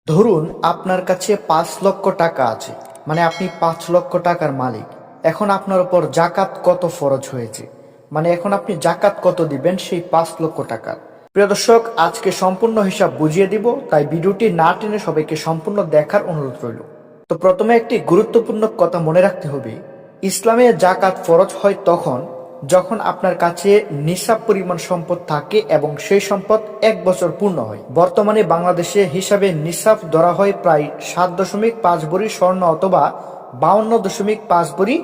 ধরুন আপনার কাছে ৫ লক্ষ টাকা আছে, মানে আপনি ৫ লক্ষ টাকার মালিক। এখন আপনার উপর জাকাত কত ফরজ হয়েছে, মানে এখন আপনি জাকাত কত দিবেন সেই ৫ লক্ষ টাকার। প্রিয় দর্শক, আজকে সম্পূর্ণ হিসাব বুঝিয়ে দিব, তাই ভিডিওটি না টেনে সবাইকে সম্পূর্ণ দেখার অনুরোধ রইল। তো প্রথমে একটি গুরুত্বপূর্ণ কথা মনে রাখতে হবে, ইসলামে জাকাত ফরজ হয় তখন যখন আপনার কাছে নিসাব পরিমাণ সম্পদ থাকে এবং সেই সম্পদ ১ বছর পূর্ণ হয়। বর্তমানে বাংলাদেশে হিসাবে নিসাব ধরা হয় প্রায় ৭.৫ ভরি স্বর্ণ অথবা ৫২.৫ ভরি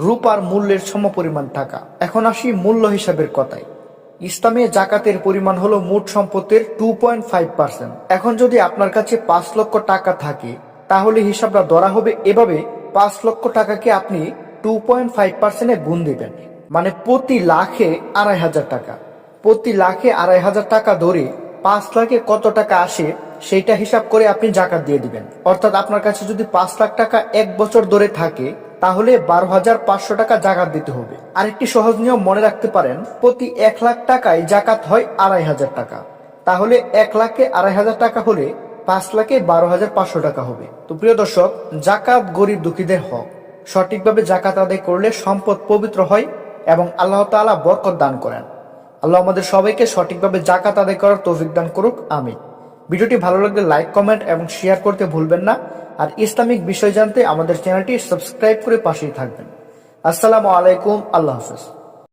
রূপার মূল্যের সমপরিমাণ টাকা। এখন আসি মূল্য হিসাবের কথায়। ইসলামে জাকাতের পরিমাণ হলো মোট সম্পদের 2.5%। এখন যদি আপনার কাছে ৫ লক্ষ টাকা থাকে তাহলে হিসাবটা ধরা হবে এভাবে, ৫ লক্ষ টাকাকে আপনি 2.5%-এ গুণ দিবেন, মানে প্রতি লাখে ২৫০০ টাকা। প্রতি লাখে ২৫০০ টাকা ধরে ৫ লাখে কত টাকা আসে সেইটা হিসাব করে আপনি জাকাত দিয়ে দিবেন। অর্থাৎ আপনার কাছে যদি ৫ লাখ টাকা ১ বছর ধরে থাকে তাহলে ১২,৫০০ টাকা জাকাত দিতে হবে। আরেকটি সহজ নিয়ম মনে রাখতে পারেন, প্রতি ১ লাখ টাকায় জাকাত হয় ২৫০০ টাকা। তাহলে ১ লাখে ২৫০০ টাকা হলে ৫ লাখে ১২,৫০০ টাকা হবে। তো প্রিয় দর্শক, জাকাত গরিব দুঃখীদের হক। সঠিকভাবে জাকাত আদায় করলে সম্পদ পবিত্র হয় এবং আল্লাহ তাআলা বরকত দান করেন। আল্লাহ আমাদের সবাইকে সঠিকভাবে জাকাত আদায় করার তৌফিক দান করুক, আমিন। ভিডিওটি ভালো লাগলে লাইক, কমেন্ট এবং শেয়ার করতে ভুলবেন না। আর ইসলামিক বিষয় জানতে আমাদের চ্যানেলটি সাবস্ক্রাইব করে পাশেই থাকবেন। আসসালামু আলাইকুম, আল্লাহ হাফেজ।